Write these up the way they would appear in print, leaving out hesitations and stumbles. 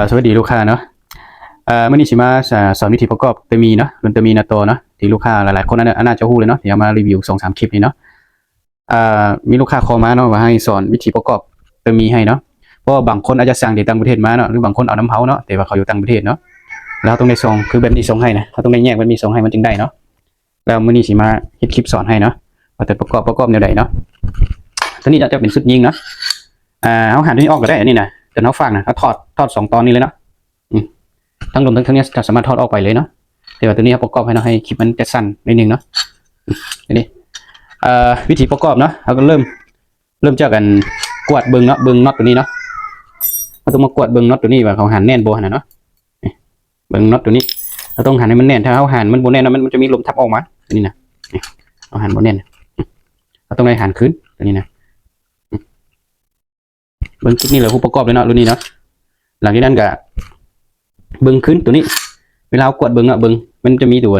สวัสดีลูกค้าเนาะเมื่อนี้สิมาสอนวิธีประกอบเตมีเนาะรุ่นเตมีนาโตเนาะที่ลูกค้าหลายๆคนน่าจะรู้เลยเนาะที่เอามารีวิว2-3คลิปนี้เนาะมีลูกค้าคอมาเนาะว่าให้สอนวิธีประกอบเตมีให้เนาะเพราะบางคนอาจจะสั่งจากต่างประเทศมาเนาะหรือบางคนเอาน้ำเฮาเนาะแต่ว่าเขาอยู่ต่างประเทศเนาะแล้วต้องได้ส่งคือแบบนี้ส่งให้นะเขาต้องได้แยกมันมีส่งให้มันจึงได้เนาะแล้วมื่อนี้สิมาเฮ็ดคลิปสอนให้เนาะว่าแต่ประกอบแนวใดเนาะตัวนี้จะเป็นชุดยิงเนาะเอาหันตัวนี้ออกก็ได้อันนี้นะแต่เขาฟังนะเขาถอด2 ตอนนี้เลยเนาะทั้งลมทั้งนี้จะสามารถถอดออกไปเลยเนาะแต่ว่าตัวนี้ประกอบให้เนาะให้คลิปมันจะสั้นนิดนึงเนาะนี่วิธีประกอบเนาะเราก็เริ่มจากกันกวาดเบิ้งเนาะเบิ้งน็อตตัวนี้เนาะเราต้องมากวาดเบิ้งน็อตตัวนี้ว่าเขาหันแน่นโบหันเนาะเบิ้งน็อตตัวนี้เราต้องหันให้มันแน่นถ้าเขาหันมันโบแน่นมันจะมีลมทับออกมาตัวนี้นะเราหันโบแน่นเราต้องได้หันขึ้นตัวนี้นะเบิ้งชุดนี้เลยผู้ประกอบเลยเนาะรุ่นนี้เนาะหลังจากนั้นก็เบิ้งขึ้นตัวนี้เวลากดเบิ้งอะเบิ้งมันจะมีตัว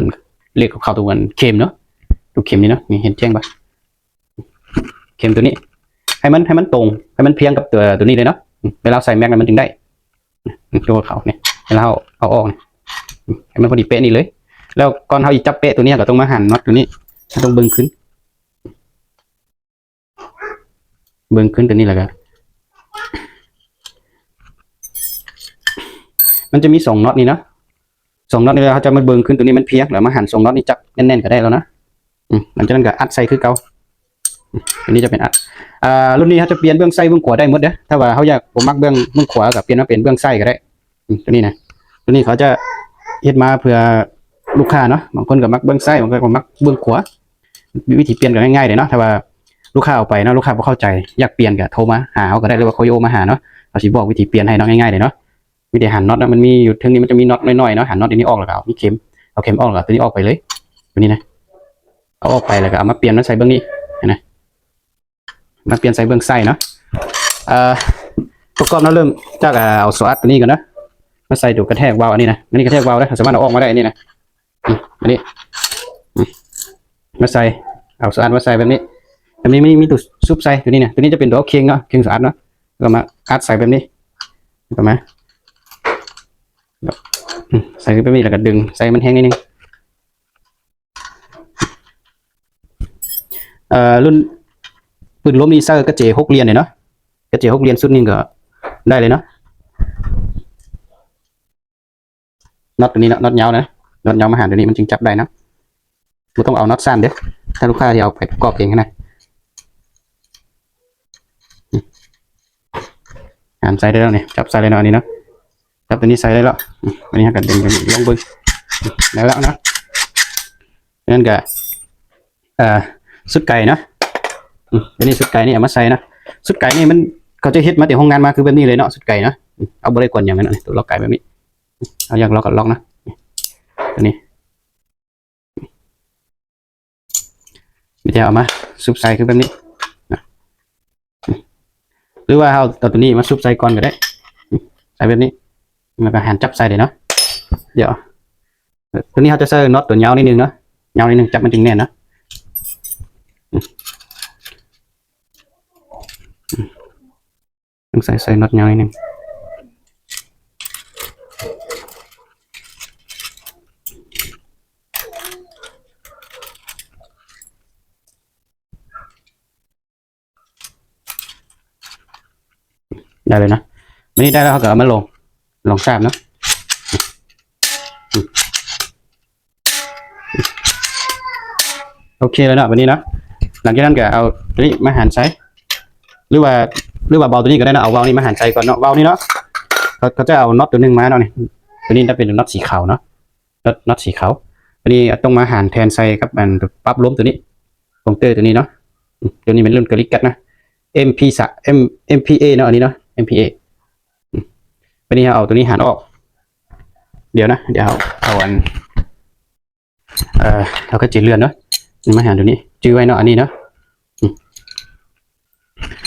เลขของเขาตัวเข็มเนาะตัวเข็มนี้เนาะนี่เห็นแจ้งปะเข็มตัวนี้ให้มันตรงให้มันเพียงกับตัวนี้เลยเนาะเวลาใส่แม็กมันถึงได้ตัวเขาเนี่ยเวลาเอาออกเนี่ยให้มันพอดีเป๊ะนี่เลยแล้วก่อนเขาอีจับเป๊ะตัวนี้ก็ต้องมาหั่นน็อตตัวนี้ต้องเบิ้งขึ้นตัวนี้แหละครับมันจะมี2 น็อตนี่นะ2 น็อตนี่เขาจะมาเบิ้งขึ้นตัวนี้มันเพียงแล้วมาหั่น2 น็อตนี่จับแน่นๆก็ได้แล้วนะหลังจากนั้นก็อัดใส่คือเก่าอันนี้จะเป็นอัดรุ่นนี้เขาจะเปลี่ยนเบื้องไส้เบื้องขวาได้หมดเด้อถ้าว่าเขาอยากผมมักเบื้องขวากับเปลี่ยนมาเป็นเบื้องไส้ก็ได้ตัวนี้นะตัวนี้เขาจะเฮ็ดมาเพื่อลูกค้าเนาะบางคนก็มักเบื้องไส้บางคนก็มักเบื้องขวาวิธีเปลี่ยนก็ง่ายๆเลยเนาะถ้าว่าลูกค้าเอาไปเนาะลูกค้าพอเข้าใจอยากเปลี่ยนก็โทรมาหาเขาก็ได้หรือว่าโคโยมาหาเนาะเขาสิบอกวิธีเปลี่ยนให้เนาะง่ายๆเลยเนาะวิธีหันน็อตนะมันมีอยู่ทึงนี้มันจะมีน็อตน้อยๆเนาะหันน็อตนี้ออกแล้วก็เอาเข็มออกแล้วตัวนี้ออกไปเลยตัวนี้นะเอาออกไปแล้วก็เอามาเปลี่ยนมาใส่เบื้องนี้นะมาเปลี่ยนใส่เบื้องไส้เนาะประกอบเราเริ่มจากเอาสวัสดตัวนี้กันนะมาใส่ดูกระแทกวาล์วอันนี้นะอันนี้กระแทกวาล์วได้สามารถเอาออกมาได้อันนี้นะอันนี้มาใส่เอาสวัสดมาใส่แบบนี้ไม่มีตัวซุปใส่ตัวนี้นะตัวนี้จะเป็นตัวเคียงเนาะเคียงสวัสดเนาะก็มาอัดใส่แบบนี้ก็มาใส่แบบนี้แล้วก็ดึงใส่มันแห้งนิดนึงรุ่นปืนล้มนี่เซอร์กระเจ6 เหรียญเลยเนาะกระเจ6 เหรียญสุดนี่ก็ได้เลยเนาะน็อตตัวนี้เนาะน็อตยาวนะน็อตยาวมาหาตัวนี้มันจึงจับได้นะเราต้องเอาน็อตสั้นเด้อถ้าลูกค้าที่เอาไปประกอบเองนะหันใส่ได้แล้วเนี่ยจับใส่ได้เนาะอันนี้เนาะจับตัวนี้ใส่ได้แล้วอันนี้ก็ดึงลงบึ้งได้แล้วนะนั่นก็สุดไก่นะอันนี้สุดไก่นี่เอามาใส่นะสุดไก่นี่มันเขาจะเฮ็ดมาแต่ห้องงานมาคือแบบนี้เลยเนาะสุดไก่นะเอาบริกรอย่างนั้นตัวล็อกไก่แบบนี้เอาอย่างล็อกกับล็อกนะตัวนี้ไม่ใช่เอามาซุปใส่คือแบบนี้นะหรือว่าเอาตัวนี้มาซุปใส่ก่อนก็ได้ใส่แบบนี้แล้วก็หันจับใส่เลยเนาะเดี๋ยวตัวนี้เขาจะใส่น็อตตัวยาวนิดนึงเนาะยาวนิดนึงจับมันถึงแน่นนะต้องใส่น็อตยาวนิดนึงได้เลยนะวันนี้ได้แล้วเขาก็เอามาลองทราบเนาะโอเคแล้วเนาะวันนี้เนาะหลังจากนั้นก็เอาตัวนี้มาหั่นใส่หรือว่าเบาตัวนี้ก็ได้นะเอาเบานี้มาหั่นใส่ก่อนเนาะเบานี้เนาะเขาจะเอาน็อตตัวนึงมาเนาะนี่ตัวนี้จะเป็นน็อตสีขาวเนาะน็อตสีขาวตัวนี้ต้องมาหั่นแทนใส่กับมันปั๊บล้มตัวนี้ตรงเตอร์ตัวนี้เนาะตัวนี้เป็นรุ่นกริกัดนะ MPA เนาะอันนี้เนาะ MPA วันนี้เอาตัวนี้หั่นออกเดี๋ยวเอาอันเราก็จีเลื่อนเนาะมาหั่นตัวนี้จื้อไว้เนาะอันนี้เนาะ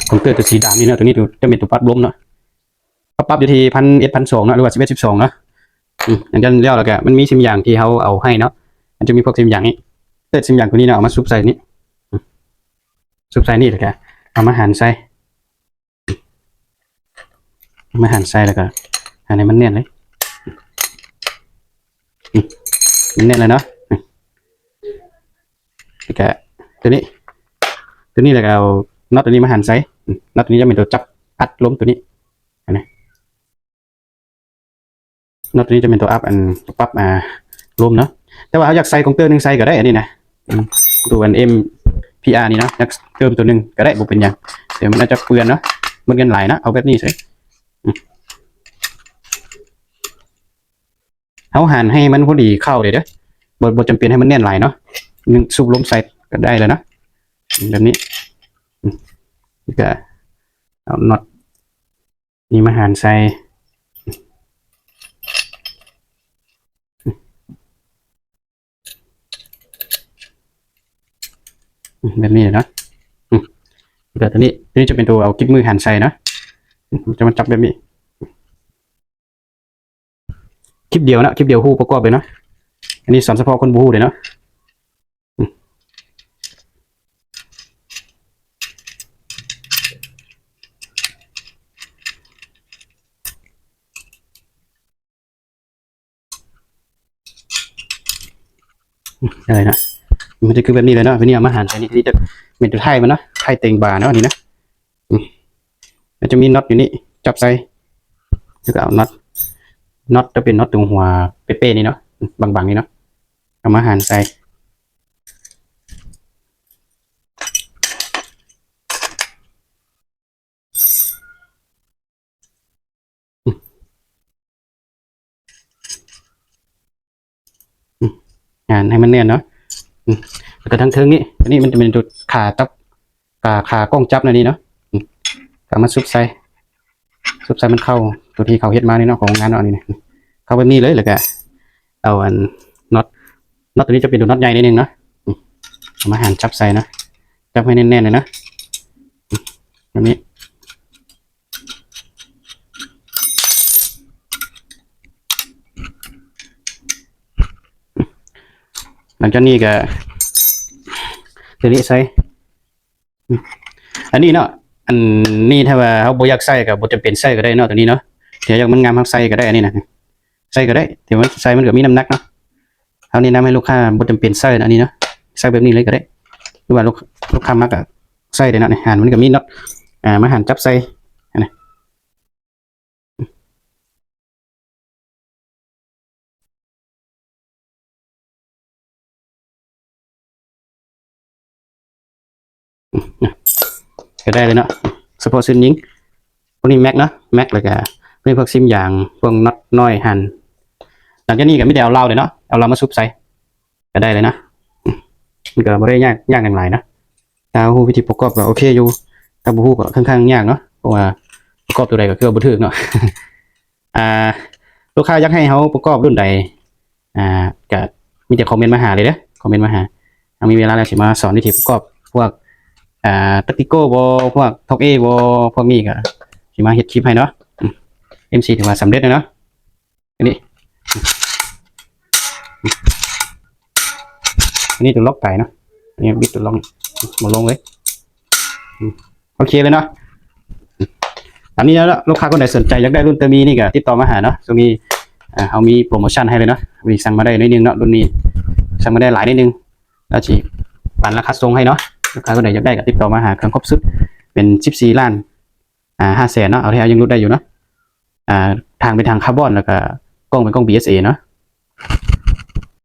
ผมเตือนตัวสีดำนี่เนาะตัวนี้จะเป็นตัวปั๊บล้มเนาะปั๊บอยู่ที่1,200เนาะหรือว่า11 12เนาะอย่างนั้นแล้วก็มันมีซิมอย่างที่เขาเอาให้เนาะมันจะมีพวกซิมอย่างนี้เตือนซิมอย่างตัวนี้เนาะเอามาซุปใส่นี้เลยก็เอามาหั่นใส่แล้วก็ อันนี้มันแน่นเลยมันแน่นเลยเนาะนี่ก็ตัวนี้แล้วก็เอาน็อตตัวนี้มาหั่นใส่น็อตตัวนี้จะเป็นตัวจับอัดล้มตัวนี้อันนี้น็อตตัวนี้จะเป็นตัวอัพอันปรับล้มเนาะแต่ว่าเขาอยากใส่ของเตอร์นึงใส่ก็ได้อันนี้นะตัวอัน MPR นี่เนาะอยากเติมตัวนึงก็ได้บุเป็นยังเดี๋ยวมันจะเปลือนเนาะมันกันหลายนะเอาแบบนี้ใส่เขาหั่นให้มันพอดีเข้าเลยเด้อบทจำเป็นให้มันแน่นหลายเนาะนึงซุปล้มใส่ก็ได้แล้วนะแบบนี้ก็เอาน็อตนี่มาหั่นใส่แบบนี้เนาะแต่ตัวนี้จะเป็นตัวเอากิ๊บมือหั่นใส่นะจะมาจับแบบนี้คลิปเดียวนะคลิปเดียวคู่ประกอบเลยเนาะอันนี้สอนเฉพาะคนบูเลยเนาะอะไรนะมันจะคือแบบนี้เลยเนาะวันนี้เอามาหั่นใส่นี่จะเป็นตัวไทยมันเนาะไทยเต็งบาเนาะนี่นะมันจะมีน็อตอยู่นี่จับใส่แล้วก็เอาน็อตจะเป็นน็อตตรงหัวเป๊ะๆนี่เนาะบางๆนี่เนาะเอามาหั่นใส่หั่นให้มันแน่นเนาะแล้วก็ทั้งเทิงนี่อันนี้มันจะเป็นตัวขาตับขากล้องจับนี่เนาะเอามาซุบใส่มันเข้าตัวที่เขาเฮ็ดมานี่เนาะของงานเนาะนี่เข้าแบบนี้เลยแล้วก็เอาอันน็อตตัวนี้จะเป็นตัวน็อตใหญ่นิดนึงเนาะเอามาหั่นจับใส่นะจับให้แน่นๆเลยนะแบบนี้หลังจากนี้ก็ตัวนี้ใส่อันนี้เนาะอันนี้ถ้าว่าเขาบ่อยากใส่ก็บ่จำเป็นใส่ก็ได้เนาะตัวนี้เนาะเดี๋ยวอยากมันงามเขาใส่ก็ได้อันนี้นะใส่ก็ได้แต่ว่าใส่มันก็มีน้ำหนักเนาะเขาแนะนำให้ลูกค้าบ่จำเป็นใส่อันนี้เนาะใส่แบบนี้เลยก็ได้หรือว่าลูกค้ามักก็ใส่ได้เนาะหั่นมันก็มีน็อตมาหั่นจับใส่อันนี้ก็ได้เลยเนาะเฉพาะซิมยิงพวกนี้แม็กเนาะแม็กเลยก็พวกซิมอย่างพวกน็อตน้อยหั่นหลังจากนี้ก็ไม่ได้เอาเหล้าเลยเนาะเอาเหล้ามาซุบใส่ก็ได้เลยนะมันก็ไม่ได้ยากอย่างไรนะถ้าฮู้วิธีประกอบก็โอเคอยู่ถ้าบ่ฮู้ก็ค่อนข้างยากเนาะเพราะว่าประกอบตัวใดก็คือบ่ถึกเนาะลูกค้าอยากให้เขาประกอบรุ่นใดก็มีแต่คอมเมนต์มาหาเลยเด้อคอมเมนต์มาหามีเวลาแล้วสิมาสอนวิธีประกอบพวกตักติโก้บ่พวกท็อกเอบ่พวกนี้ก็สิมาเฮ็ดคลิปให้เนาะMC ถือว่าสำเร็จแล้วเนาะอันนี้ตัวล็อกไก่เนาะอันนี้บิดตัวล็อกหมดลงเลยโอเคเลยเนาะอันนี้แล้วลูกค้าคนไหนสนใจอยากได้รุ่นเตอร์มีนี่ก็ติดต่อมาหาเนาะตรงนี้เขามีโปรโมชั่นให้เลยเนาะมีสั่งมาได้นิดนึงเนาะรุ่นนี้สั่งมาได้หลายนิดนึงแล้วจีปั่นราคาส่งให้เนาะลูกค้าคนไหนอยากได้ก็ติดต่อมาหาเครื่องครบสุดเป็น14 ล้าน500,000เนาะเอาที่ยังรุดได้อยู่เนาะทางเป็นทางคาร์บอนแล้วก็กล้องเป็นกล้อง BSA เนาะ